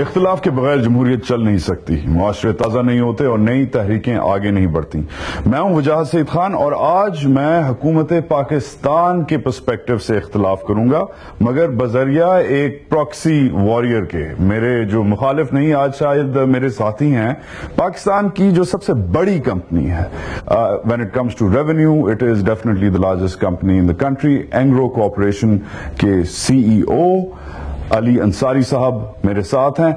اختلاف کے بغیر جمہوریت چل نہیں سکتی، معاشرے تازہ نہیں ہوتے اور نئی تحریکیں آگے نہیں بڑھتی۔ میں ہوں وجاہت سعید خان اور آج میں حکومت پاکستان کے پرسپیکٹو سے اختلاف کروں گا، مگر بذریعہ ایک پراکسی واریر کے۔ میرے جو مخالف نہیں، آج شاید میرے ساتھی ہیں۔ پاکستان کی جو سب سے بڑی کمپنی ہے when it comes to revenue, it is definitely the largest company in the country. Engro Corporation کے CEO علی انصاری صاحب میرے ساتھ ہیں۔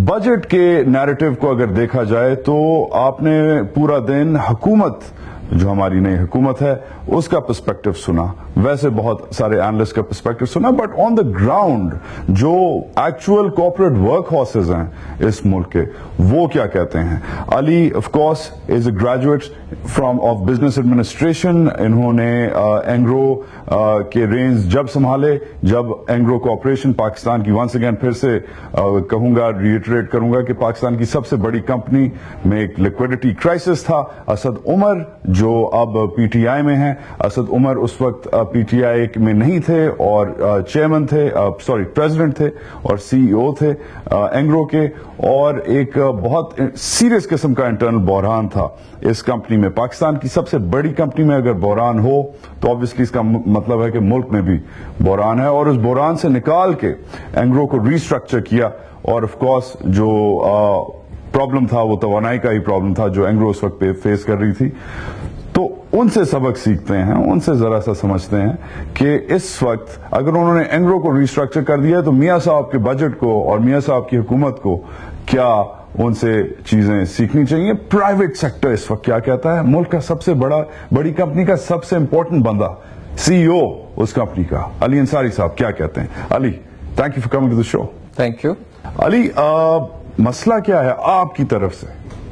بجٹ کے نیریٹو کو اگر دیکھا جائے تو آپ نے پورا دن حکومت، جو ہماری نئی حکومت ہے، اس کا پرسپیکٹو سنا، ویسے بہت سارے اینالسٹ کا پرسپیکٹو سنا، بٹ آن دا گراؤنڈ جو ایکچوئل کارپوریٹ ورک ہارسز ہیں اس ملک کے، وہ کیا کہتے ہیں۔ Ali of course is a graduate of business administration. انہوں نے اینگرو کے رینز جب سنبھالے، جب اینگرو کارپوریشن پاکستان کی ونس اگین پھر سے کہوں گا، ریٹریٹ کروں گا کہ پاکستان کی سب سے بڑی کمپنی میں ایک لیکوڈیٹی کرائسس تھا۔ اسد عمر جو اب پی ٹی آئی میں ہیں، اسد عمر اس وقت پی ٹی آئی میں نہیں تھے اور چیئرمین تھے، پریزیڈنٹ تھے اور سی ای او تھے اینگرو کے، اور ایک بہت سیریس قسم کا انٹرنل بحران تھا اس کمپنی میں۔ پاکستان کی سب سے بڑی کمپنی میں اگر بحران ہو تو obviously اس کا مطلب ہے کہ ملک میں بھی بحران ہے، اور اس بحران سے نکال کے اینگرو کو ریسٹرکچر کیا، اور آف کورس جو پرابلم تھا وہ توانائی کا ہی پرابلم تھا جو اینگرو اس وقت پہ فیس کر رہی تھی۔ تو ان سے سبق سیکھتے ہیں، ان سے ذرا سا سمجھتے ہیں کہ اس وقت اگر انہوں نے اینگرو کو ریسٹرکچر کر دیا تو میاں صاحب کے بجٹ کو اور میاں صاحب کی حکومت کو کیا ان سے چیزیں سیکھنی چاہیے۔ پرائیویٹ سیکٹر اس وقت کیا کہتا ہے، ملک کا سب سے بڑی کمپنی کا سب سے امپورٹنٹ بندہ، سی ای او اس کمپنی کا، علی انصاری صاحب کیا کہتے ہیں۔ Ali, thank you for coming to the show. Thank you. Ali, مسئلہ کیا ہے آپ کی طرف سے؟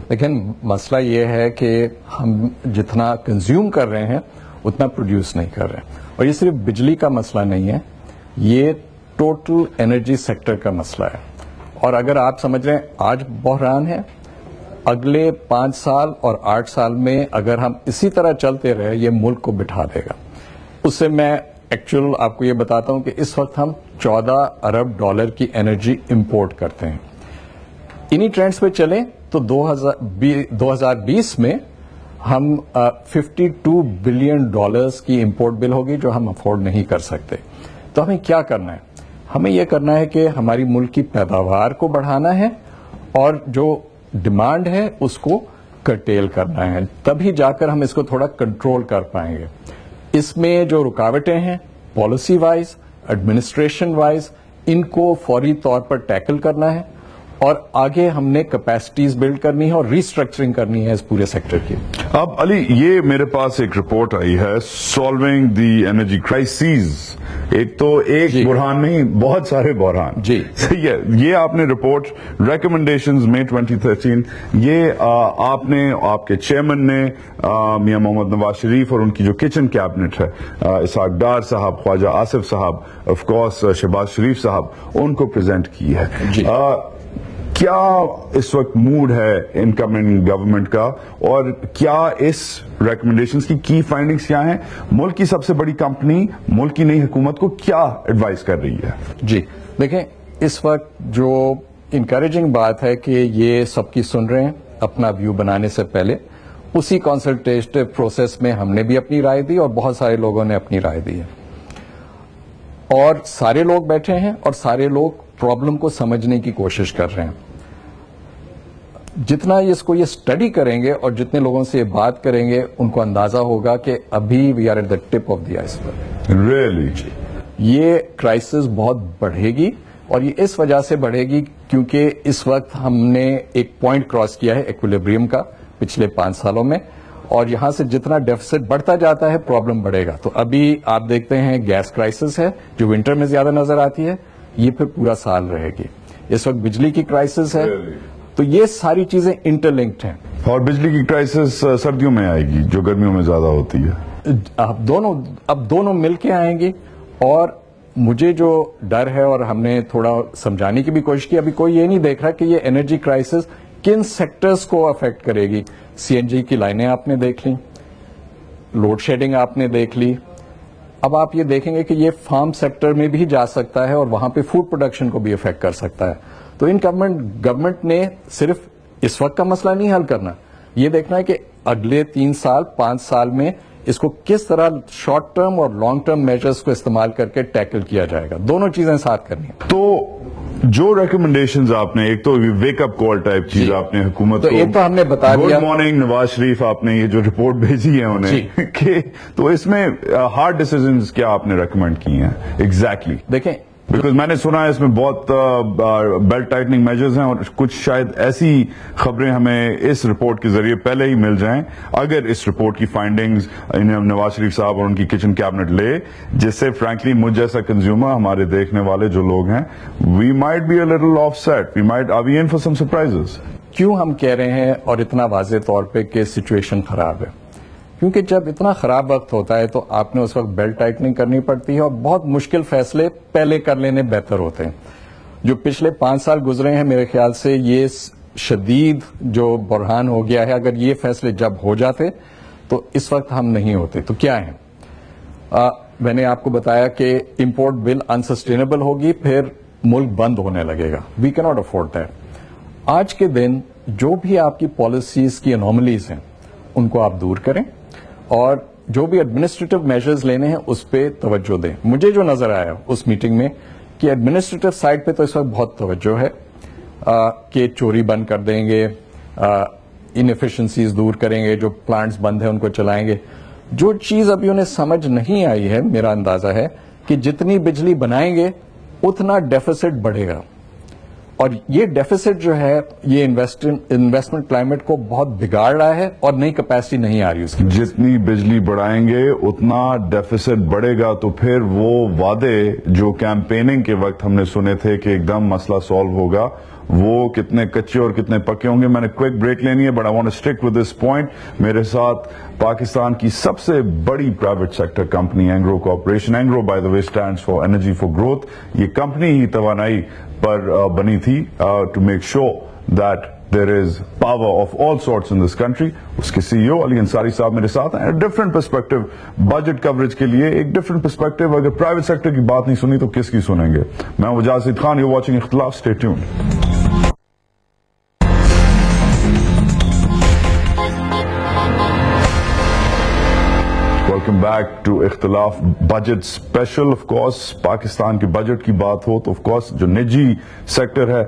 لیکن مسئلہ یہ ہے کہ ہم جتنا کنزیوم کر رہے ہیں اتنا پروڈیوس نہیں کر رہے ہیں، اور یہ صرف بجلی کا مسئلہ نہیں ہے، یہ ٹوٹل انرجی سیکٹر کا مسئلہ ہے۔ اور اگر آپ سمجھ رہے ہیں آج بحران ہے، اگلے 5 سال اور 8 سال میں اگر ہم اسی طرح چلتے رہے یہ ملک کو بٹھا دے گا۔ اس سے میں ایکچوئل آپ کو یہ بتاتا ہوں کہ اس وقت ہم 14 ارب ڈالر کی انرجی امپورٹ کرتے ہیں۔ انہی ٹرینڈز پہ چلیں تو 2020 میں ہم 52 بلین ڈالرز کی امپورٹ بل ہوگی جو ہم افورڈ نہیں کر سکتے۔ تو ہمیں کیا کرنا ہے؟ ہمیں یہ کرنا ہے کہ ہماری ملک کی پیداوار کو بڑھانا ہے اور جو ڈیمانڈ ہے اس کو کرٹیل کرنا ہے، تبھی جا کر ہم اس کو تھوڑا کنٹرول کر پائیں گے۔ اس میں جو رکاوٹیں ہیں پالیسی وائز، ایڈمنسٹریشن وائز، ان کو فوری طور پر ٹیکل کرنا ہے، اور آگے ہم نے کیپیسٹیز بلڈ کرنی ہے اور ریسٹرکچرنگ کرنی ہے اس پورے سیکٹر کی۔ اب علی، یہ میرے پاس ایک رپورٹ آئی ہے، سالونگ دی انرجی کرائسز۔ ایک تو ایک بحران نہیں، بہت سارے بحران۔ جی صحیح ہے۔ یہ آپ نے رپورٹ ریکمنڈیشنز میں 2013 یہ آپ نے، آپ کے چیئرمین نے میاں محمد نواز شریف اور ان کی جو کچن کیبنٹ ہے، اسحاق ڈار صاحب، خواجہ آصف صاحب، آف کورس شہباز شریف صاحب، ان کو پریزنٹ کی ہے۔ جی کیا اس وقت موڈ ہے انکمنگ گورنمنٹ کا، اور کیا اس ریکمنڈیشنز کی فائنڈنگز کیا ہیں؟ ملک کی سب سے بڑی کمپنی ملک کی نئی حکومت کو کیا ایڈوائز کر رہی ہے؟ جی دیکھیں، اس وقت جو انکریجنگ بات ہے کہ یہ سب کی سن رہے ہیں اپنا ویو بنانے سے پہلے، اسی کنسلٹیٹو پروسیس میں ہم نے بھی اپنی رائے دی اور بہت سارے لوگوں نے اپنی رائے دی ہے، اور سارے لوگ بیٹھے ہیں اور سارے لوگ پرابلم کو سمجھنے کی کوشش کر رہے ہیں۔ جتنا اس کو یہ اسٹڈی کریں گے اور جتنے لوگوں سے یہ بات کریں گے ان کو اندازہ ہوگا کہ ابھی we are at the tip of the آئس برگ۔ ریئلی؟ یہ کرائسس بہت بڑھے گی، اور یہ اس وجہ سے بڑھے گی کیونکہ اس وقت ہم نے ایک پوائنٹ کراس کیا ہے ایکویلیبریم کا پچھلے 5 سالوں میں، اور یہاں سے جتنا ڈیفیسٹ بڑھتا جاتا ہے پرابلم بڑھے گا۔ تو ابھی آپ دیکھتے ہیں گیس کرائسس ہے جو ونٹر میں زیادہ نظر آتی ہے، یہ پھر پورا سال رہے گی۔ اس وقت بجلی کی کرائسس ہے، تو یہ ساری چیزیں انٹرلنکڈ ہیں۔ اور بجلی کی کرائسس سردیوں میں آئے گی جو گرمیوں میں زیادہ ہوتی ہے۔ اب دونوں مل کے آئیں گی، اور مجھے جو ڈر ہے اور ہم نے تھوڑا سمجھانے کی بھی کوشش کی، ابھی کوئی یہ نہیں دیکھ رہا کہ یہ انرجی کرائسس کن سیکٹرز کو افیکٹ کرے گی۔ سی این جی کی لائنیں آپ نے دیکھ لی، لوڈ شیڈنگ آپ نے دیکھ لی، اب آپ یہ دیکھیں گے کہ یہ فارم سیکٹر میں بھی جا سکتا ہے اور وہاں پہ فوڈ پروڈکشن کو بھی افیکٹ کر سکتا ہے۔ تو ان گورنمنٹ نے صرف اس وقت کا مسئلہ نہیں حل کرنا, یہ دیکھنا ہے کہ اگلے 3 سال 5 سال میں اس کو کس طرح شارٹ ٹرم اور لانگ ٹرم میجرز کو استعمال کر کے ٹیکل کیا جائے گا. دونوں چیزیں ساتھ کرنی ہیں. تو جو ریکمنڈیشنز آپ نے, ایک تو ویک اپ کال ٹائپ چیز آپ نے حکومت تو کو, ایک تو ہم نے بتا دیا, گڈ مارننگ نواز شریف آپ نے یہ جو رپورٹ بھیجی ہے انہیں کہ تو اس میں ہارڈ ڈیسیژنز کیا آپ نے ریکمینڈ کی ہیں ایگزیکٹلی؟ دیکھیں بیکاز میں نے سنا ہے اس میں بہت بیلٹ ٹائٹننگ میجرز ہیں, اور کچھ شاید ایسی خبریں ہمیں اس رپورٹ کے ذریعے پہلے ہی مل جائیں اگر اس رپورٹ کی فائنڈنگز نواز شریف صاحب اور ان کی کچن کیبنٹ لے, جس سے فرینکلی مجھ جیسا کنزیومر, ہمارے دیکھنے والے جو لوگ ہیں, we might be a little upset, we might are we in for some surprises. کیوں ہم کہہ رہے ہیں اور اتنا واضح طور پہ کہ سچویشن خراب ہے؟ کیونکہ جب اتنا خراب وقت ہوتا ہے تو آپ نے اس وقت بیلٹ ٹائٹننگ کرنی پڑتی ہے, اور بہت مشکل فیصلے پہلے کر لینے بہتر ہوتے ہیں. جو پچھلے 5 سال گزرے ہیں, میرے خیال سے یہ شدید جو بحران ہو گیا ہے, اگر یہ فیصلے جب ہو جاتے تو اس وقت ہم نہیں ہوتے. تو کیا ہیں؟ میں نے آپ کو بتایا کہ امپورٹ بل انسسٹینیبل ہوگی, پھر ملک بند ہونے لگے گا. وی کی ناٹ افورڈ دیٹ. آج کے دن جو بھی آپ کی پالیسیز کی انوملیز ہیں ان کو آپ دور کریں, اور جو بھی ایڈمنسٹریٹو میجرز لینے ہیں اس پہ توجہ دیں. مجھے جو نظر آیا اس میٹنگ میں کہ ایڈمنسٹریٹو سائڈ پہ تو اس وقت بہت توجہ ہے کہ چوری بند کر دیں گے, انیفیشنسیز دور کریں گے, جو پلانٹس بند ہیں ان کو چلائیں گے. جو چیز ابھی انہیں سمجھ نہیں آئی ہے, میرا اندازہ ہے کہ جتنی بجلی بنائیں گے اتنا ڈیفیسٹ بڑھے گا, اور یہ ڈیفیسٹ جو ہے یہ انویسٹمنٹ کلائمیٹ کو بہت بگاڑ رہا ہے, اور نئی کیپیسٹی نہیں آ رہی اس کی. جتنی بجلی بڑھائیں گے اتنا ڈیفیسٹ بڑھے گا, تو پھر وہ وعدے جو کیمپیننگ کے وقت ہم نے سنے تھے کہ ایک دم مسئلہ سالو ہوگا, وہ کتنے کچے اور کتنے پکے ہوں گے. میں نے کوئک بریک لینی ہے, but I want to stick with this point. میرے ساتھ پاکستان کی سب سے بڑی private sector company Engro corporation, Engro by the way stands for energy for growth. یہ کمپنی ہی توانائی پر بنی تھی to make sure that there is power of all sorts in this country. اس کے CEO علی انصاری صاحب میرے ساتھ ہیں. ڈفرنٹ پرسپیکٹو بجٹ کوریج کے لیے ایک ڈفرنٹ پرسپیکٹو. اگر پرائیویٹ سیکٹر کی بات نہیں سنی تو کس کی سنیں گے؟ میں Wajaz Syed Khan, you're watching Ikhtilaf. Stay tuned. Welcome back to Ikhtilaf budget special. Of course Pakistan کے بجٹ کی بات ہو تو آف کورس جو نجی سیکٹر ہے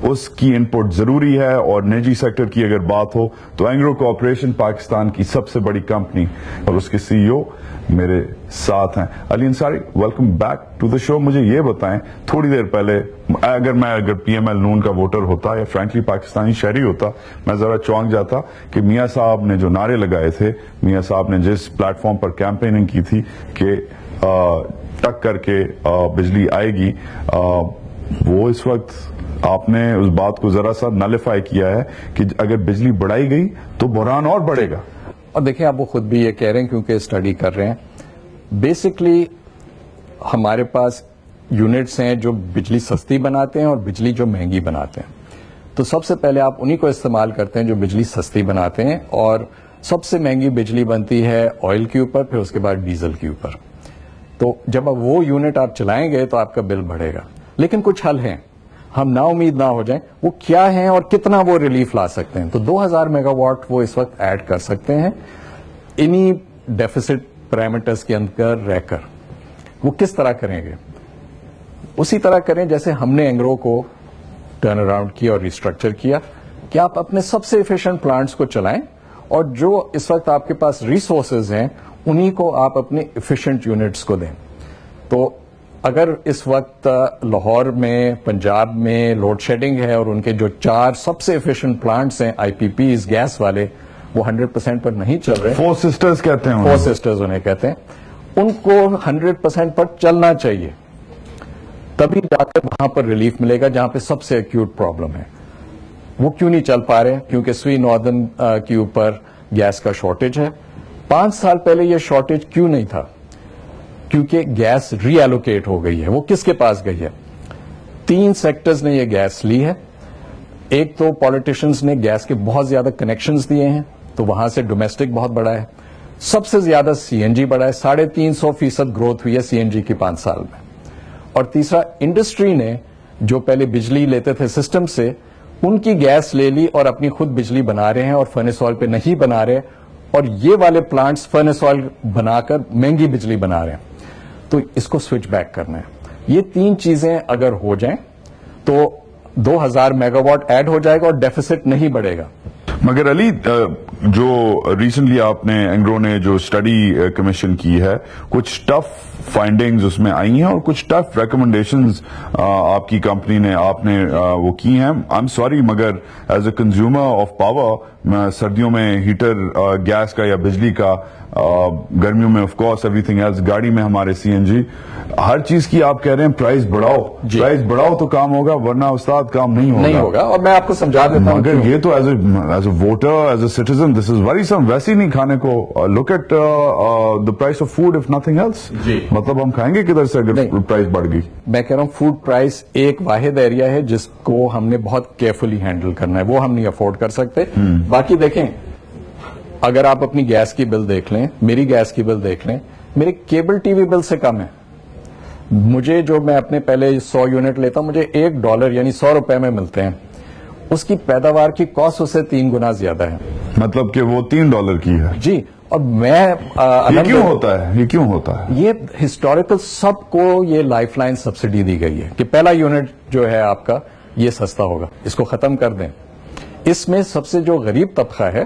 اس کی ان پٹ ضروری ہے, اور نجی سیکٹر کی اگر بات ہو تو اینگرو کارپوریشن پاکستان کی سب سے بڑی کمپنی اور اس کے CEO میرے ساتھ ہیں. Ali Ansari, welcome back to the show. مجھے یہ بتائیں, تھوڑی دیر پہلے اگر پی ایم ایل نون کا ووٹر ہوتا یا فرینکلی پاکستانی شہری ہوتا, میں ذرا چونک جاتا کہ میاں صاحب نے جو نعرے لگائے تھے, میاں صاحب نے جس پلیٹ فارم پر کیمپیننگ کی تھی کہ ٹک کر کے بجلی آئے گی, وہ اس وقت آپ نے اس بات کو ذرا سا نلیفائی کیا ہے کہ اگر بجلی بڑھائی گئی تو بحران اور بڑھے گا. اور دیکھیں آپ وہ خود بھی یہ کہہ رہے ہیں کیونکہ اسٹڈی کر رہے ہیں. بیسکلی ہمارے پاس یونٹس ہیں جو بجلی سستی بناتے ہیں اور بجلی جو مہنگی بناتے ہیں. تو سب سے پہلے آپ انہی کو استعمال کرتے ہیں جو بجلی سستی بناتے ہیں, اور سب سے مہنگی بجلی بنتی ہے آئل کے اوپر, پھر اس کے بعد ڈیزل کے اوپر. تو جب آپ وہ یونٹ آپ چلائیں گے تو آپ کا بل بڑھے گا. لیکن کچھ حل ہیں, ہم نا امید نہ ہو جائیں. وہ کیا ہیں اور کتنا وہ ریلیف لا سکتے ہیں؟ تو 2000 میگا واٹ وہ اس وقت ایڈ کر سکتے ہیں انہی ڈیفیسٹ پیرامیٹرز کے اندر رہ کر. وہ کس طرح کریں گے؟ اسی طرح کریں جیسے ہم نے اینگرو کو ٹرن اراؤنڈ کیا اور ریسٹرکچر کیا, کہ آپ اپنے سب سے ایفیشینٹ پلانٹس کو چلائیں, اور جو اس وقت آپ کے پاس ریسورسز ہیں انہی کو آپ اپنے ایفیشینٹ یونٹس کو دیں. تو اگر اس وقت لاہور میں, پنجاب میں لوڈ شیڈنگ ہے اور ان کے جو 4 سب سے ایفیشینٹ پلانٹس ہیں IPPs گیس والے, وہ 100% پر نہیں چل رہے. 4 سسٹرز کہتے ہیں, 4 سسٹرز انہیں کہتے ہیں. ان کو 100% پر چلنا چاہیے, تبھی جا کر وہاں پر ریلیف ملے گا جہاں پہ سب سے ایکیوٹ پرابلم ہے. وہ کیوں نہیں چل پا رہے؟ کیونکہ سوئی ناردرن کے اوپر گیس کا شارٹیج ہے. 5 سال پہلے یہ شارٹیج کیوں نہیں تھا؟ کیونکہ گیس ری ایلوکیٹ ہو گئی ہے. وہ کس کے پاس گئی ہے؟ 3 سیکٹرز نے یہ گیس لی ہے. ایک تو پالیٹیشنز نے گیس کے بہت زیادہ کنیکشنز دیے ہیں, تو وہاں سے ڈومیسٹک بہت بڑا ہے. سب سے زیادہ CNG بڑا ہے, 350% گروتھ ہوئی ہے CNG کی 5 سال میں. اور تیسرا انڈسٹری نے جو پہلے بجلی لیتے تھے سسٹم سے ان کی گیس لے لی اور اپنی خود بجلی بنا رہے ہیں اور فرنس آئل پہ نہیں بنا رہے, اور یہ والے پلانٹس فرنس آئل بنا کر مہنگی بجلی بنا رہے ہیں. تو اس کو سوئچ بیک کرنا ہے. یہ 3 چیزیں اگر ہو جائیں تو 2000 میگا واٹ ایڈ ہو جائے گا اور ڈیفیسٹ نہیں بڑھے گا. مگر علی, جو ریسنٹلی آپ نے اینگرو نے جو اسٹڈی کمیشن کی ہے, کچھ ٹف فائنڈنگز اس میں آئی ہیں اور کچھ ٹف ریکمنڈیشنز آپ کی کمپنی نے آپ نے وہ کی ہیں. آئی ایم سوری, مگر as a consumer of power, سردیوں میں ہیٹر گیس کا یا بجلی کا, گرمیوں میں of course everything else, گاڑی میں ہمارے سی این جی, ہر چیز کی آپ کہہ رہے ہیں پرائز بڑھاؤ, پرائز بڑھاؤ تو کام ہوگا, ورنہ استاد کام نہیں ہوگا. اور میں آپ کو سمجھا دیتا ہوں. مگر یہ تو as a voter, as a citizen, this is very some, ویسے ہی نہیں کھانے کو. Look at the price of food if nothing else. مطلب ہم کھائیں گے کدھر سے اگر پرائز بڑھ گئی؟ میں کہہ رہا ہوں فوڈ پرائز ایک واحد ایریا ہے جس کو ہم نے بہت کیئرفلی ہینڈل کرنا ہے, وہ ہم نہیں افورڈ کر سکتے. باقی دیکھیں, اگر آپ اپنی گیس کی بل دیکھ لیں, میری گیس کی بل دیکھ لیں, میری کیبل ٹی وی بل سے کم ہے. مجھے جو میں اپنے پہلے 100 یونٹ لیتا ہوں, مجھے $1 یعنی 100 روپے میں ملتے ہیں. اس کی پیداوار کی کاسٹ اس سے 3 گنا زیادہ ہے. مطلب کہ وہ $3 کی ہے. جی, اور میں یہ کیوں ہوتا ہے, یہ کیوں ہوتا ہے؟ یہ ہسٹوریکل سب کو یہ لائف لائن سبسڈی دی گئی ہے کہ پہلا یونٹ جو ہے آپ کا یہ سستا ہوگا, اس کو ختم کر دیں. اس میں سب سے جو غریب طبقہ ہے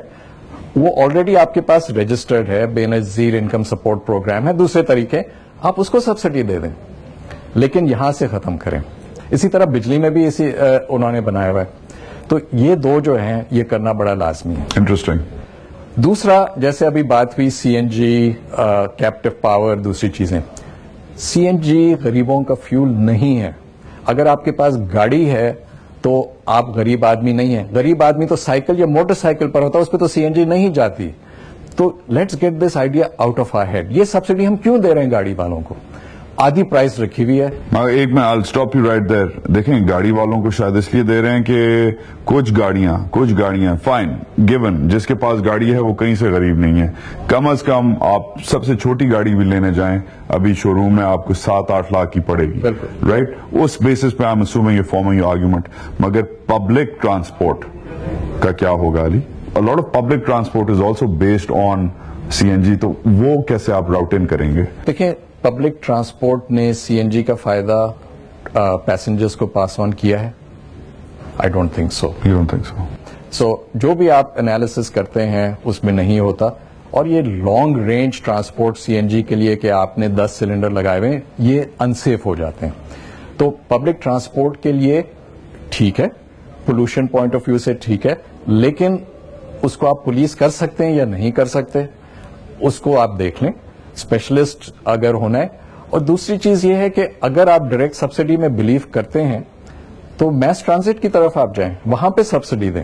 وہ آلریڈی آپ کے پاس رجسٹرڈ ہے, بے نظیر انکم سپورٹ پروگرام ہے, دوسرے طریقے, آپ اس کو سبسڈی دے دیں, لیکن یہاں سے ختم کریں. اسی طرح بجلی میں بھی اسی انہوں نے بنایا ہوا ہے. تو یہ 2 جو ہیں یہ کرنا بڑا لازمی ہے. انٹرسٹنگ. دوسرا, جیسے ابھی بات ہوئی سی این جی, کیپٹیو پاور, دوسری چیزیں. سی این جی غریبوں کا فیول نہیں ہے. اگر آپ کے پاس گاڑی ہے تو آپ غریب آدمی نہیں ہیں. غریب آدمی تو سائیکل یا موٹر سائیکل پر ہوتا ہے, اس پہ تو سی این جی نہیں جاتی. تو let's get this idea out of our head. یہ سبسڈی ہم کیوں دے رہے ہیں گاڑی والوں کو؟ آدھی پرائس رکھی ہوئی ہے. ایک میں I'll stop you right there. دیکھیں, گاڑی والوں کو شاید اس لیے دے رہے ہیں کہ کچھ گاڑیاں فائن گیون, جس کے پاس گاڑی ہے وہ کہیں سے غریب نہیں ہے. کم از کم آپ سب سے چھوٹی گاڑی بھی لینے جائیں, ابھی شو روم میں آپ کو 7-8 لاکھ کی پڑے گی, رائٹ؟ اس بیسس پہ I'm assuming you're forming your argument. مگر پبلک ٹرانسپورٹ کا کیا ہوگا علی؟ A lot of public transport is also based on CNG, تو وہ کیسے آپ راؤٹ ان کریں گے؟ دیکھیں, پبلک ٹرانسپورٹ نے سی این جی کا فائدہ پیسنجرز کو پاس آن کیا ہے؟ I don't think so. You don't think so? سو جو بھی آپ انالیسس کرتے ہیں اس میں نہیں ہوتا. اور یہ لانگ رینج ٹرانسپورٹ سی این جی کے لیے کہ آپ نے 10 سلنڈر لگائے ہوئے, یہ انسیف ہو جاتے ہیں. تو پبلک ٹرانسپورٹ کے لیے ٹھیک ہے, پولوشن پوائنٹ آف ویو سے ٹھیک ہے, لیکن اس کو آپ پولیس کر سکتے ہیں یا نہیں کر سکتے, اس کو آپ دیکھ لیں, اسپیشلسٹ اگر ہونا ہے. اور دوسری چیز یہ ہے کہ اگر آپ ڈائریکٹ سبسڈی میں بلیو کرتے ہیں تو میس ٹرانزٹ کی طرف آپ جائیں, وہاں پہ سبسڈی دیں,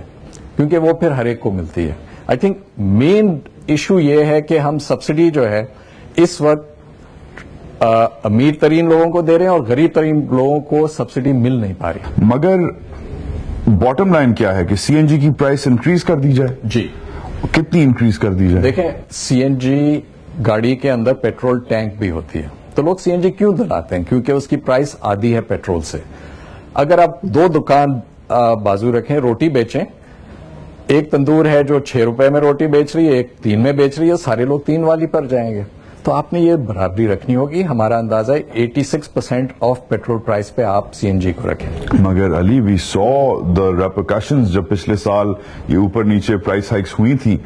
کیونکہ وہ پھر ہر ایک کو ملتی ہے. آئی تھنک مین ایشو یہ ہے کہ ہم سبسڈی جو ہے اس وقت امیر ترین لوگوں کو دے رہے ہیں اور غریب ترین لوگوں کو سبسڈی مل نہیں پا رہی. مگر باٹم لائن کیا ہے کہ سی این جی کی پرائس انکریز کر دی جائے. جی, کتنی انکریز کر دی جائے؟ دیکھیں, سی این جی گاڑی کے اندر پیٹرول ٹینک بھی ہوتی ہے, تو لوگ سی این جی کیوں دلاتے ہیں؟ کیونکہ اس کی پرائس آدھی ہے پیٹرول سے. اگر آپ 2 دکان بازو رکھیں, روٹی بیچیں, ایک تندور ہے جو 6 روپے میں روٹی بیچ رہی ہے, ایک 3 میں بیچ رہی ہے, سارے لوگ 3 والی پر جائیں گے. تو آپ نے یہ برابری رکھنی ہوگی. ہمارا اندازہ ہے 86% آف پیٹرول پرائس پہ آپ سی این جی کو رکھیں. مگر علی, وی سو دا ریپرکشنز, جب پچھلے سال یہ اوپر نیچے پرائس ہائکس ہوئی تھی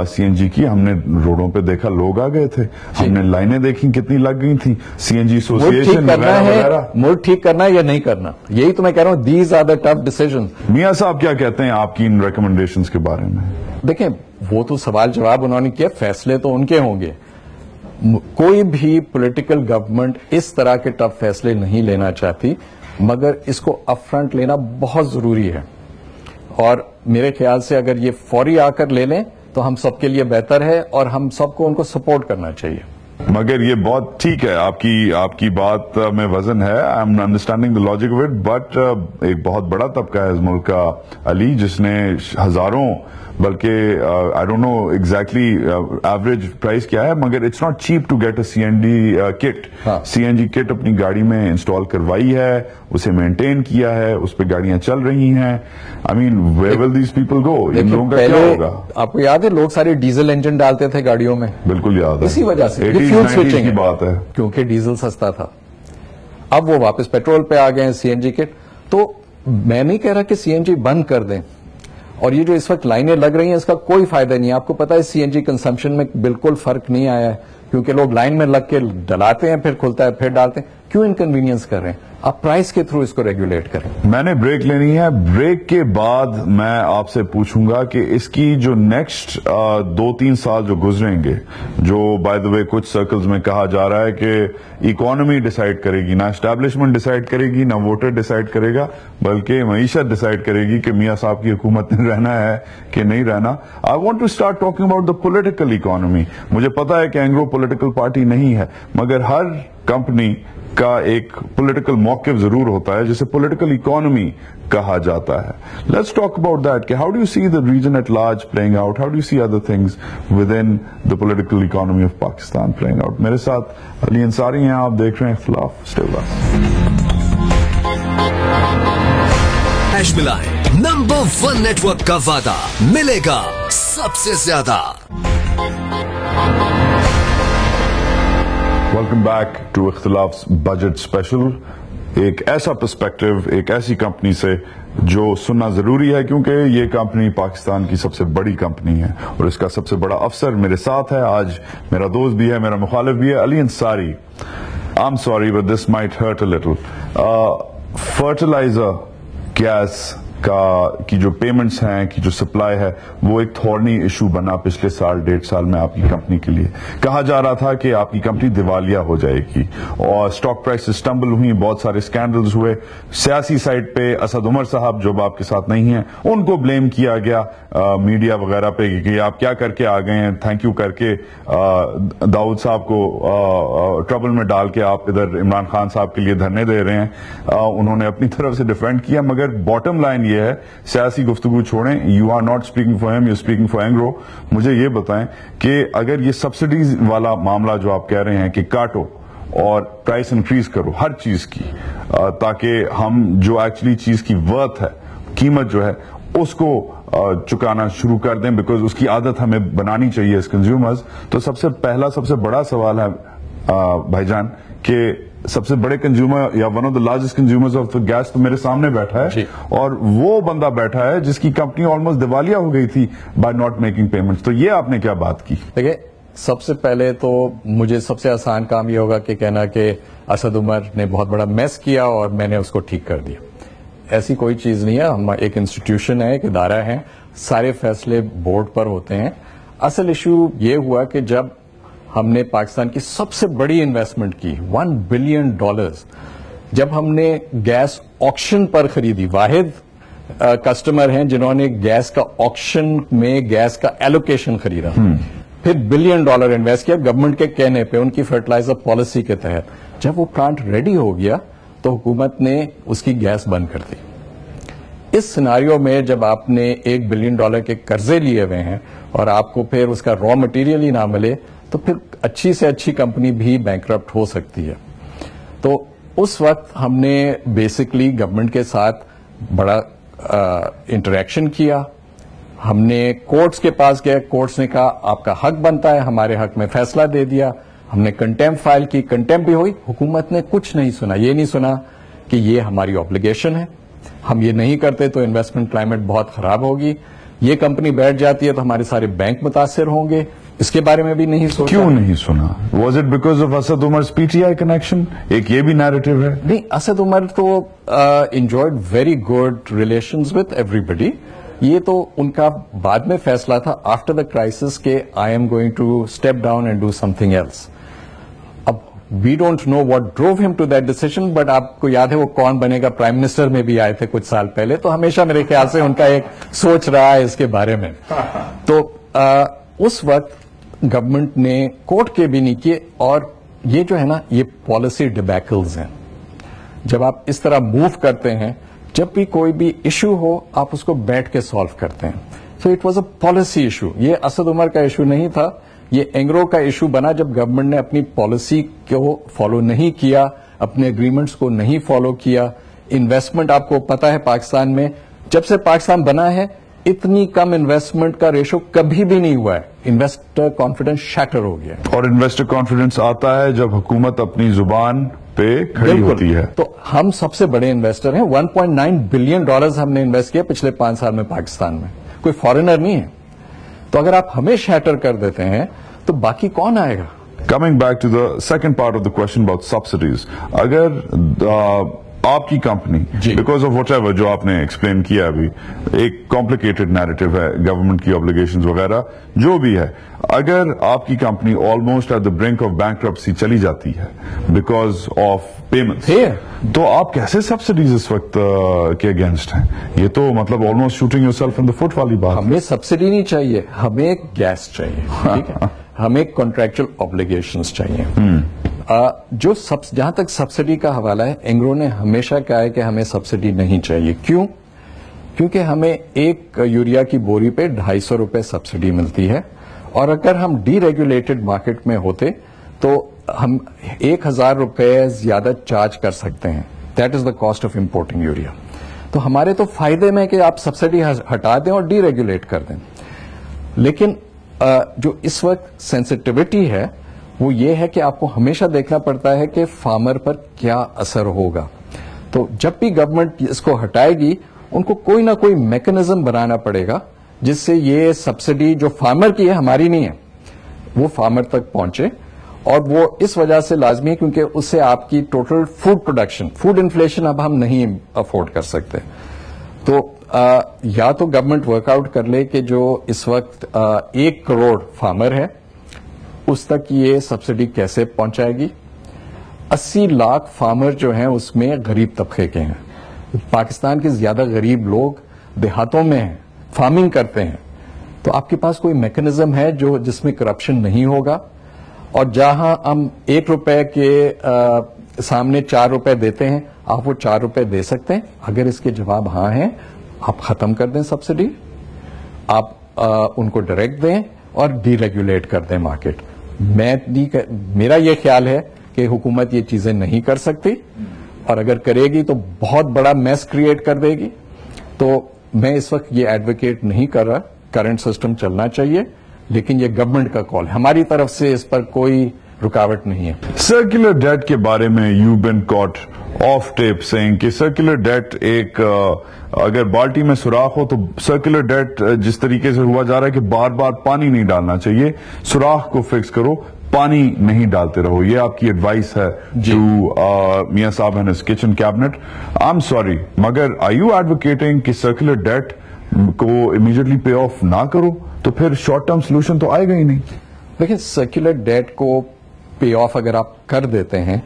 سی این جی کی, ہم نے روڈوں پہ دیکھا لوگ آ گئے تھے, ہم نے لائنیں دیکھی کتنی لگ گئی تھی. سی این جی ایسوسیشن وغیرہ. ملک ٹھیک کرنا ہے یا نہیں کرنا, یہی تو میں کہہ رہا ہوں, these are the tough decisions. میاں صاحب کیا کہتے ہیں آپ کی ان ریکمنڈیشنز کے بارے میں؟ دیکھیں, وہ تو سوال جواب انہوں نے کیا, فیصلے تو ان کے ہوں گے. کوئی بھی پولیٹیکل گورنمنٹ اس طرح کے ٹف فیصلے نہیں لینا چاہتی, مگر اس کو اپ فرنٹ لینا بہت ضروری ہے. اور میرے خیال سے اگر یہ فوری آ کر لے لیں تو ہم سب کے لیے بہتر ہے, اور ہم سب کو ان کو سپورٹ کرنا چاہیے. مگر یہ بہت ٹھیک ہے, آپ کی بات میں وزن ہے, I am understanding the logic of it, but ایک بہت بڑا طبقہ ہے اس ملک کا علی, جس نے ہزاروں بلکہ I don't know exactly average price کیا ہے, مگر it's not cheap to get a C N D kit. C N G kit اپنی گاڑی میں انسٹال کروائی ہے, اسے مینٹین کیا ہے, اس پہ گاڑیاں چل رہی ہیں. I mean where will these people go? ان لوگوں کا کیا ہوگا؟ آپ کو یاد ہے لوگ سارے ڈیزل انجن ڈالتے تھے گاڑیوں میں؟ بالکل یاد ہے, اسی وجہ سے یہ 80s فیول 90s سوئچنگ کی بات ہے, کیونکہ ڈیزل سستا تھا. اب وہ واپس پیٹرول پہ آ گئے ہیں, سی این جی کٹ. تو میں نہیں کہہ رہا کہ سی این جی بند کر دیں, اور یہ جو اس وقت لائنیں لگ رہی ہیں اس کا کوئی فائدہ نہیں ہے. آپ کو پتا ہے سی این جی کنزمپشن میں بالکل فرق نہیں آیا ہے, کیونکہ لوگ لائن میں لگ کے ڈلاتے ہیں, پھر کھلتا ہے, پھر ڈالتے ہیں. کیوں انکنوینئنس کر رہے ہیں؟ آپ پرائس کے تھرو اس کو ریگولیٹ کریں. میں نے بریک لینی ہے, بریک کے بعد میں آپ سے پوچھوں گا کہ اس کی جو نیکسٹ 2-3 سال جو گزریں گے, جو بائی دا وے کچھ سرکلز میں کہا جا رہا ہے کہ اکانومی ڈیسائیڈ کرے گی, نہ اسٹیبلشمنٹ ڈیسائیڈ کرے گی, نہ ووٹر ڈیسائیڈ کرے گا, بلکہ معیشت ڈیسائیڈ کرے گی کہ میاں صاحب کی حکومت میں رہنا ہے کہ نہیں رہنا. I want to start talking about the political economy. مجھے پتا ہے کہ اینگلو پولیٹیکل پارٹی نہیں ہے, مگر ہر کمپنی کا ایک پولیٹیکل موقف ضرور ہوتا ہے جسے پولیٹیکل اکانومی کہا جاتا ہے. لیٹس ٹاک اباؤٹ دیٹ کہ how do you see the region at large playing out, how do you see other things with in the political economy of Pakistan playing out. میرے ساتھ علی انصاری ہیں, آپ دیکھ رہے ہیں اختلاف. Stay with us. ملا ہے نمبر 1 نیٹ ورک کا وعدہ, ملے گا سب سے زیادہ. Welcome back to Ikhtilaf budget special. ایک ایسا پرسپیکٹو, ایک ایسی کمپنی سے جو سننا ضروری ہے, کیونکہ یہ کمپنی پاکستان کی سب سے بڑی کمپنی ہے اور اس کا سب سے بڑا افسر میرے ساتھ ہے. آج میرا دوست بھی ہے, میرا مخالف بھی ہے, Ali Ansari. I'm sorry but this might hurt a little. Fertiliser gas کی جو پیمنٹس ہیں, کی جو سپلائی ہے, وہ ایک تھورنی ایشو بنا پچھلے سال 1.5 سال میں آپ کی کمپنی کے لیے. کہا جا رہا تھا کہ آپ کی کمپنی دیوالیہ ہو جائے گی اور سٹاک پرائس سٹمبل ہوئی, بہت سارے سکینڈلز ہوئے. سیاسی سائٹ پہ اسد عمر صاحب جو آپ کے ساتھ نہیں ہیں, ان کو بلیم کیا گیا میڈیا وغیرہ پہ کہ آپ کیا کر کے آ گئے ہیں, تھینک یو کر کے داؤد صاحب کو ٹربل میں ڈال کے آپ ادھر عمران خان صاحب کے لیے دھرنے دے رہے ہیں. انہوں نے اپنی طرف سے ڈیفینڈ کیا, مگر باٹم لائن یہ ہے, سیاسی گفتگو چھوڑیں, you are not speaking for ہم, یو اسپیکنگ فار اینگرو. مجھے یہ بتائیں کہ اگر یہ سبسڈیز والا معاملہ جو آپ کہہ رہے ہیں کہ کاٹو اور پرائس انکریز کرو ہر چیز کی, تاکہ ہم جو ایکچولی چیز کی ورتھ ہے, قیمت جو ہے, اس کو چکانا شروع کر دیں, بیکاز اس کی عادت ہمیں بنانی چاہیے ایز کنزیومرز. تو سب سے پہلا, سب سے بڑا سوال ہے بھائی جان کہ سب سے بڑے کنزیومر یا one of the largest consumers of the gas تو میرے سامنے بیٹھا ہے, اور وہ بندہ بیٹھا ہے جس کی کمپنی آلموسٹ دیوالیہ ہو گئی تھی بائی ناٹ میکنگ پیمنٹس. تو یہ آپ نے کیا بات کی؟ دیکھیں, سب سے پہلے تو مجھے سب سے آسان کام یہ ہوگا کہ کہنا کہ اسد عمر نے بہت بڑا میس کیا اور میں نے اس کو ٹھیک کر دیا. ایسی کوئی چیز نہیں ہے. ہم ایک انسٹیٹیوشن ہے, ایک ادارہ ہے, سارے فیصلے بورڈ پر ہوتے ہیں. اصل ایشو یہ ہوا کہ جب ہم نے پاکستان کی سب سے بڑی انویسٹمنٹ کی $1 بلین, جب ہم نے گیس آکشن پر خریدی, واحد کسٹمر ہیں جنہوں نے گیس کا آکشن میں گیس کا ایلوکیشن خریدا, پھر $1 بلین انویسٹ کیا گورنمنٹ کے کہنے پہ, ان کی فرٹیلائزر پالیسی کے تحت. جب وہ پلانٹ ریڈی ہو گیا تو حکومت نے اس کی گیس بند کر دی. اس سیناریو میں جب آپ نے $1 بلین کے قرضے لیے ہوئے ہیں اور آپ کو پھر اس کا را مٹیریل ہی نہ ملے, تو پھر اچھی سے اچھی کمپنی بھی بینکرپٹ ہو سکتی ہے. تو اس وقت ہم نے بیسکلی گورنمنٹ کے ساتھ بڑا انٹریکشن کیا. ہم نے کورٹس کے پاس گئے, کورٹس نے کہا آپ کا حق بنتا ہے, ہمارے حق میں فیصلہ دے دیا. ہم نے کنٹیمپٹ فائل کی, کنٹیمپٹ بھی ہوئی. حکومت نے کچھ نہیں سنا, یہ نہیں سنا کہ یہ ہماری آبلیگیشن ہے, ہم یہ نہیں کرتے تو انویسٹمنٹ کلائمیٹ بہت خراب ہوگی, یہ کمپنی بیٹھ جاتی ہے تو ہمارے سارے بینک متاثر ہوں گے. اس کے بارے میں بھی نہیں سوچا. کیوں نہیں سنا؟ Was it because of Asad Umar P T I connection? ایک یہ بھی نیریٹو ہے. نہیں, اسد عمر تو enjoyed very good relations with everybody. یہ تو ان کا بعد میں فیصلہ تھا آفٹر دا کرائسس کہ I am going to step down and do something else. اب وی ڈونٹ نو واٹ ڈروو ہم ٹو دیٹ ڈیسیژن, بٹ آپ کو یاد ہے وہ کون بنے گا پرائم منسٹر میں بھی آئے تھے کچھ سال پہلے, تو ہمیشہ میرے خیال سے ان کا ایک سوچ رہا ہے اس کے بارے میں. تو اس وقت گورنمنٹ نے کورٹ کے بھی نہیں کیے, اور یہ جو ہے نا, یہ پالیسی ڈیبیکلز ہیں. جب آپ اس طرح موو کرتے ہیں, جب بھی کوئی بھی ایشو ہو آپ اس کو بیٹھ کے سالو کرتے ہیں. So it was a policy issue. یہ اسد عمر کا ایشو نہیں تھا, یہ اینگرو کا ایشو بنا جب گورنمنٹ نے اپنی پالیسی کو فالو نہیں کیا, اپنے اگریمنٹس کو نہیں فالو کیا. انویسٹمنٹ آپ کو پتا ہے پاکستان میں جب سے پاکستان بنا ہے اتنی کم انویسٹمنٹ کا ریشو کبھی بھی نہیں ہوا ہے. انویسٹر کانفیڈنس شیٹر ہو گیا, اور انویسٹر کانفیڈنس آتا ہے جب حکومت اپنی زبان پہ کھڑی ہوتی ہے. تو ہم سب سے بڑے انویسٹر ہیں, $1.9 بلین ہم نے انویسٹ کیا پچھلے 5 سال میں پاکستان میں, کوئی فارینر نہیں ہے. تو اگر آپ ہمیں شیٹر کر دیتے ہیں تو باقی کون آئے گا؟ Coming back to the second part of the question about subsidies, اگر آپ کی company because of whatever جو آپ نے ایکسپلین کیا ابھی, ایک کمپلیکیٹڈ نیریٹو ہے, گورنمنٹ کی آبلیگیشنز وغیرہ جو بھی ہے, اگر آپ کی company almost at the brink of bankruptcy چلی جاتی ہے بیکاز آف پیمنٹس, تو آپ کیسے سبسڈیز اس وقت کے اگینسٹ ہیں؟ یہ تو مطلب almost shooting yourself in the foot والی بات. ہمیں سبسڈی نہیں چاہیے, ہمیں گیس چاہیے, ٹھیک ہے, ہمیں کانٹریکچل آبلیگیشنز چاہیے. جو جہاں تک سبسڈی کا حوالہ ہے, اینگرو نے ہمیشہ کہا ہے کہ ہمیں سبسڈی نہیں چاہیے. کیوں؟ کیونکہ ہمیں ایک یوریا کی بوری پہ $250 سبسڈی ملتی ہے, اور اگر ہم ڈی ریگولیٹڈ مارکیٹ میں ہوتے تو ہم $1,000 زیادہ چارج کر سکتے ہیں. That is the cost of importing urea. تو ہمارے تو فائدے میں کہ آپ سبسڈی ہٹا دیں اور ڈی ریگولیٹ کر دیں. لیکن جو اس وقت سینسٹیوٹی ہے وہ یہ ہے کہ آپ کو ہمیشہ دیکھنا پڑتا ہے کہ فارمر پر کیا اثر ہوگا. تو جب بھی گورنمنٹ اس کو ہٹائے گی ان کو کوئی نہ کوئی میکنزم بنانا پڑے گا جس سے یہ سبسڈی جو فارمر کی ہے, ہماری نہیں ہے, وہ فارمر تک پہنچے. اور وہ اس وجہ سے لازمی ہے کیونکہ اس سے آپ کی total food production, food inflation اب ہم نہیں افورڈ کر سکتے. تو یا تو گورنمنٹ ورک آؤٹ کر لے کہ جو اس وقت 1 کروڑ فارمر ہے اس تک یہ سبسڈی کیسے پہنچائے گی. 80 لاکھ فارمر جو ہیں اس میں غریب طبقے کے ہیں. پاکستان کے زیادہ غریب لوگ دیہاتوں میں ہیں, فارمنگ کرتے ہیں. تو آپ کے پاس کوئی میکنزم ہے جس میں کرپشن نہیں ہوگا, اور جہاں ہم $1 کے سامنے $4 دیتے ہیں آپ وہ $4 دے سکتے ہیں. اگر اس کے جواب ہاں ہیں, آپ ختم کر دیں سبسڈی, آپ ان کو ڈائریکٹ دیں اور ڈی ریگولیٹ کر دیں مارکیٹ. میرا یہ خیال ہے کہ حکومت یہ چیزیں نہیں کر سکتی, اور اگر کرے گی تو بہت بڑا میس کریٹ کر دے گی. تو میں اس وقت یہ ایڈوکیٹ نہیں کر رہا, کرنٹ سسٹم چلنا چاہیے, لیکن یہ گورنمنٹ کا کال ہے, ہماری طرف سے اس پر کوئی رکاوٹ نہیں ہے. سرکولر ڈیٹ کے بارے میں you been caught of tape saying کہ سرکولر ڈیٹ ایک اگر بالٹی میں سوراخ ہو تو سرکولر ڈیٹ جس طریقے سے ہوا جا رہا ہے کہ بار بار پانی نہیں ڈالنا چاہیے, سوراخ کو فکس کرو, پانی نہیں ڈالتے رہو. یہ آپ کی ایڈوائس ہے جو میاں صاحب ہیں اس kitchen cabinet. I am sorry, مگر آر یو ایڈوکیٹنگ کہ سرکولر ڈیٹ کو امیڈیٹلی پے آف نہ کرو تو پھر شارٹ ٹرم سولوشن تو آئے گا ہی نہیں؟ دیکھیں, سرکولر ڈیٹ کو پے آف اگر آپ کر دیتے ہیں,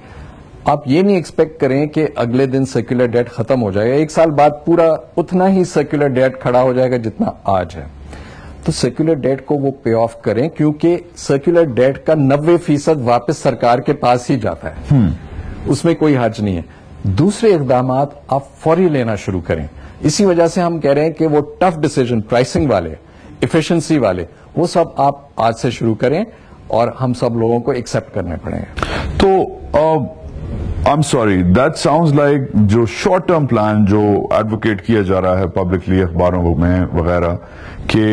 آپ یہ نہیں ایکسپیکٹ کریں کہ اگلے دن سرکولر ڈیٹ ختم ہو جائے گا. 1 سال بعد پورا اتنا ہی سرکولر ڈیٹ کھڑا ہو جائے گا جتنا آج ہے. تو سرکولر ڈیٹ کو وہ پے آف کریں, کیونکہ سرکولر ڈیٹ کا 90% واپس سرکار کے پاس ہی جاتا ہے, اس میں کوئی حرج نہیں ہے. دوسرے اقدامات آپ فوری لینا شروع کریں. اسی وجہ سے ہم کہہ رہے ہیں کہ وہ ٹف ڈیسیجن, پرائسنگ والے, ایفیشنسی والے, وہ سب آپ آج سے شروع کریں, اور ہم سب لوگوں کو ایکسپٹ کرنے پڑیں گے. تو I'm sorry, that sounds like جو شارٹ ٹرم پلان جو ایڈوکیٹ کیا جا رہا ہے پبلکلی اخباروں میں وغیرہ کہ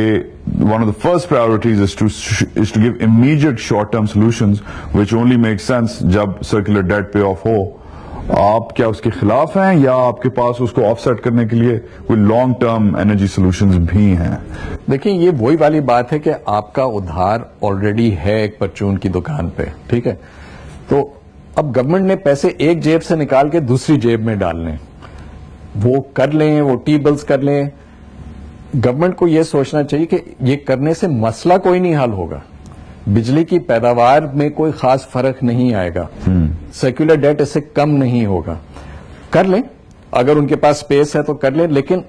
one of the first priorities is to give immediate short term solutions which only make sense جب circular debt pay off ہو. آپ کیا اس کے خلاف ہیں یا آپ کے پاس اس کو آف سیٹ کرنے کے لیے کوئی لانگ ٹرم انرجی سولوشنز بھی ہیں؟ دیکھیں, یہ وہی والی بات ہے کہ آپ کا ادھار آلریڈی ہے ایک پرچون کی دکان پہ, ٹھیک ہے, تو اب گورنمنٹ نے پیسے ایک جیب سے نکال کے دوسری جیب میں ڈال لیں, وہ کر لیں, وہ ٹی بلز کر لیں. گورنمنٹ کو یہ سوچنا چاہیے کہ یہ کرنے سے مسئلہ کوئی نہیں حل ہوگا, بجلی کی پیداوار میں کوئی خاص فرق نہیں آئے گا, سرکولر ڈیٹ اس سے کم نہیں ہوگا. کر لیں, اگر ان کے پاس سپیس ہے تو کر لیں, لیکن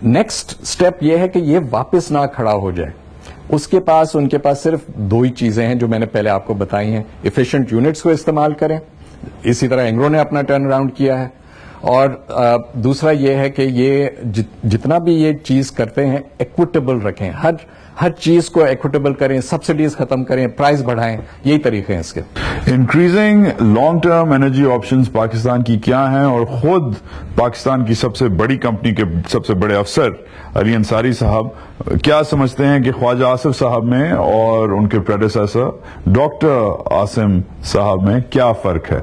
نیکسٹ سٹیپ یہ ہے کہ یہ واپس نہ کھڑا ہو جائے. ان کے پاس صرف 2 ہی چیزیں ہیں جو میں نے پہلے آپ کو بتائی ہیں. ایفیشینٹ یونٹس کو استعمال کریں, اسی طرح اینگرو نے اپنا ٹرن اراؤنڈ کیا ہے, اور دوسرا یہ ہے کہ یہ جتنا بھی یہ چیز کرتے ہیں ایکوٹیبل رکھیں, ہر چیز کو ایکوٹیبل کریں, سبسڈیز ختم کریں, پرائز بڑھائیں, یہی طریقے ہیں اس کے. Increasing long term energy options Pakistan کی کیا ہیں, اور خود پاکستان کی سب سے بڑی کمپنی کے سب سے بڑے افسر علی انصاری صاحب کیا سمجھتے ہیں کہ خواجہ آصف صاحب میں اور ان کے پریڈیسیسر ڈاکٹر عاصم صاحب میں کیا فرق ہے؟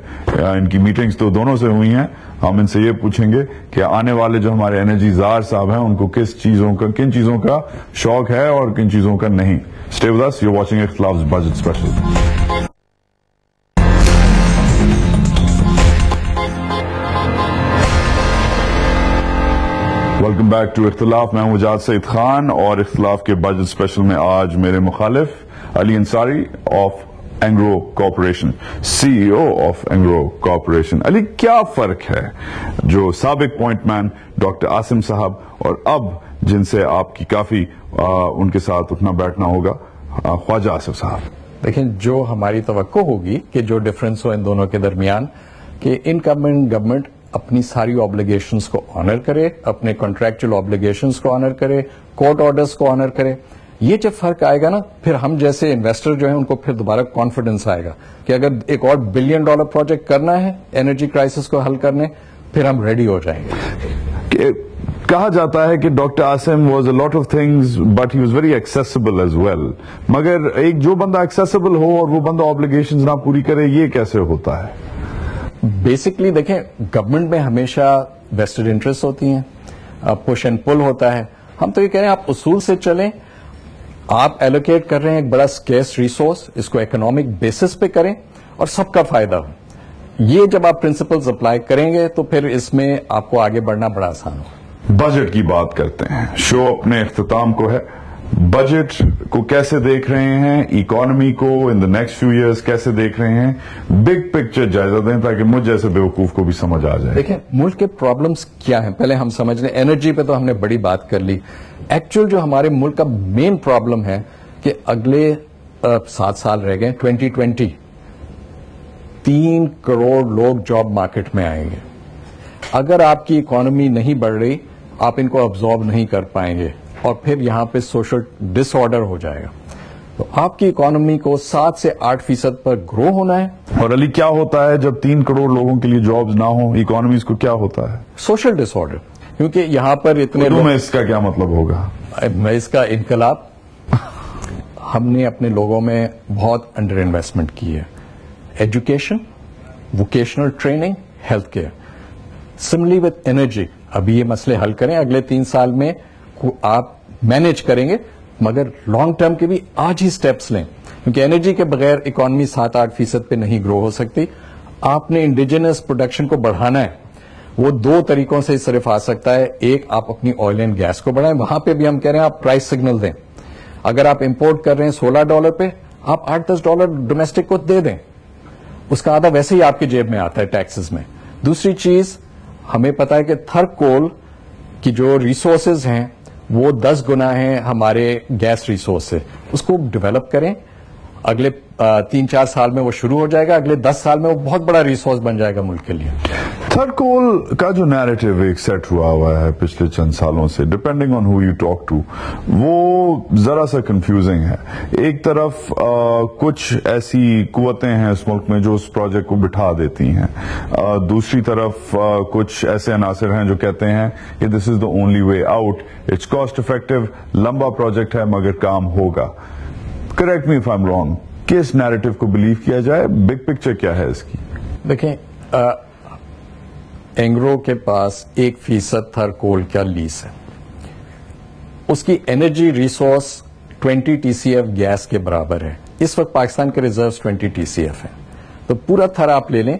ان کی میٹنگز تو دونوں سے ہوئی ہیں, ہم ان سے یہ پوچھیں گے کہ آنے والے جو ہمارے انرجی زار صاحب ہیں ان کو کن چیزوں کا شوق ہے اور کن چیزوں کا نہیں. Stay with us, you're watching اختلاف's Budget Special. Welcome back to Ikhtilaf. میں ہوں وجاد سعید خان, اور اختلاف کے بجٹ اسپیشل میں آج میرے مخالف Ali Ansari of Engro Corporation, C E O of Engro Corporation. Ali, کیا فرق ہے جو سابق پوائنٹ مین ڈاکٹر عاصم صاحب اور اب جن سے آپ کی کافی ان کے ساتھ اٹھنا بیٹھنا ہوگا, خواجہ آصف صاحب؟ دیکھیں, جو ہماری توقع ہوگی کہ جو ڈفرنس ہو ان دونوں کے درمیان, کہ انکمنگ گورنمنٹ اپنی ساری آبلیگیشنز کو آنر کرے, اپنے کانٹریکچل آبلیگیشنز کو آنر کرے, کورٹ آرڈرز کو آنر کرے. یہ جب فرق آئے گا نا, پھر ہم جیسے انویسٹر جو ہیں ان کو پھر دوبارہ کانفیڈنس آئے گا کہ اگر ایک اور $1 بلین پروجیکٹ کرنا ہے انرجی کرائسس کو حل کرنے, پھر ہم ریڈی ہو جائیں گے. کہا جاتا ہے کہ doctor Asim was a lot of things but he was very accessible as well, مگر ایک جو بندہ ایکسیسیبل ہو اور وہ بندہ آبلیگیشنز نہ پوری کرے, یہ کیسے ہوتا ہے؟ بیسکلی دیکھیں, گورنمنٹ میں ہمیشہ ویسٹڈ انٹرسٹ ہوتی ہیں, پش اینڈ پل ہوتا ہے. ہم تو یہ کہہ رہے ہیں آپ اصول سے چلیں, آپ ایلوکیٹ کر رہے ہیں ایک بڑا اسکیس ریسورس, اس کو اکنامک بیسس پہ کریں اور سب کا فائدہ ہو. یہ جب آپ پرنسپلز اپلائی کریں گے تو پھر اس میں آپ کو آگے بڑھنا بڑا آسان ہو. بجٹ کی بات کرتے ہیں, شو اپنے اختتام کو ہے. بجٹ کو کیسے دیکھ رہے ہیں, اکانومی کو ان دا نیکسٹ فیو ایئرز کیسے دیکھ رہے ہیں؟ بگ پکچر جائزہ دیں تاکہ مجھ جیسے بیوقوف کو بھی سمجھ آ جائے. دیکھیں, ملک کے پرابلمز کیا ہیں پہلے ہم سمجھ لیں. انرجی پہ تو ہم نے بڑی بات کر لی. ایکچوئل جو ہمارے ملک کا مین پرابلم ہے کہ اگلے 7 سال رہ گئے, 2020 3 کروڑ لوگ جاب مارکیٹ میں آئیں گے. اگر آپ کی اکانومی نہیں بڑھ رہی, آپ ان کو ابزارب نہیں کر پائیں گے اور پھر یہاں پہ سوشل ڈس آرڈر ہو جائے گا. تو آپ کی اکانومی کو 7 سے 8% پر گرو ہونا ہے. اور علی, کیا ہوتا ہے جب 3 کروڑ لوگوں کے لیے جابز نہ ہوں, اکانومیز کو کیا ہوتا ہے؟ سوشل ڈس آرڈر. کیونکہ یہاں پر اتنے لوگ, اس کا کیا مطلب ہوگا؟ اس کا انقلاب. ہم نے اپنے لوگوں میں بہت انڈر انویسٹمنٹ کی ہے. Education, vocational training, health care. Similarly with energy, ابھی یہ مسئلے حل کریں, اگلے 3 سال میں آپ مینج کریں گے, مگر لانگ ٹرم کے بھی آج ہی سٹیپس لیں, کیونکہ انرجی کے بغیر اکانومی 7-8% پہ نہیں گرو ہو سکتی. آپ نے انڈیجنس پروڈکشن کو بڑھانا ہے, وہ 2 طریقوں سے صرف آ سکتا ہے. ایک, آپ اپنی آئل اینڈ گیس کو بڑھائیں, وہاں پہ بھی ہم کہہ رہے ہیں آپ پرائس سگنل دیں. اگر آپ امپورٹ کر رہے ہیں $16 پہ, آپ $8-10 ڈومیسٹک کو دے دیں, اس کا آدھا ویسے ہی آپ کی جیب میں آتا ہے ٹیکسز میں. دوسری چیز, ہمیں پتا ہے کہ تھر کول کی جو ریسورسز ہیں وہ 10 گنا ہیں ہمارے گیس ریسورس سے. اس کو ڈیولپ کریں, اگلے 3-4 سال میں وہ شروع ہو جائے گا, اگلے 10 سال میں وہ بہت بڑا ریسورس بن جائے گا ملک کے لیے. تھرڈ کول کا جو نیریٹو ایک سیٹ ہوا ہے پچھلے چند سالوں سے, depending on who you talk to, وہ ذرا سا کنفیوزنگ ہے. ایک طرف کچھ ایسی قوتیں ہیں اس ملک میں جو اس پروجیکٹ کو بٹھا دیتی ہیں, دوسری طرف کچھ ایسے عناصر ہیں جو کہتے ہیں کہ this is the only way out, it's cost effective, لمبا پروجیکٹ ہے مگر کام ہوگا. Correct me if I am wrong, کس نیریٹو کو بلیو کیا جائے؟ بگ پکچر کیا ہے اس کی؟ دیکھیں, اینگرو کے پاس 1% تھر کول کا لیز ہے. اس کی انرجی ریسورس 20 TCF گیس کے برابر ہے. اس وقت پاکستان کے ریزروز 20 TCF ہیں. تو پورا تھر آپ لے لیں,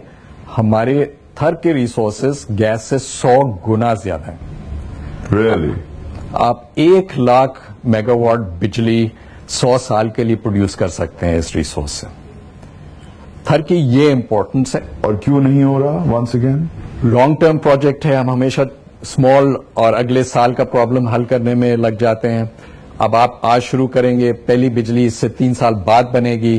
ہمارے تھر کے ریسورسز گیس سے 100 گنا زیادہ ہیں. Really? آپ 1 لاکھ میگا واٹ بجلی 100 سال کے لیے پروڈیوس کر سکتے ہیں اس ریسورس سے. تھر کی یہ امپورٹنس ہے. اور کیوں نہیں ہو رہا؟ Once again, long term project ہے, ہم ہمیشہ اسمال اور اگلے سال کا پرابلم حل کرنے میں لگ جاتے ہیں. اب آپ آج شروع کریں گے, پہلی بجلی اس سے 3 سال بعد بنے گی,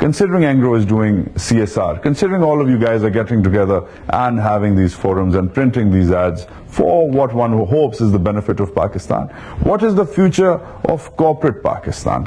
considering Angro is doing CSR, considering all of you guys are getting together and having these forums and printing these ads for what one hopes is the benefit of Pakistan, what is the future of corporate Pakistan?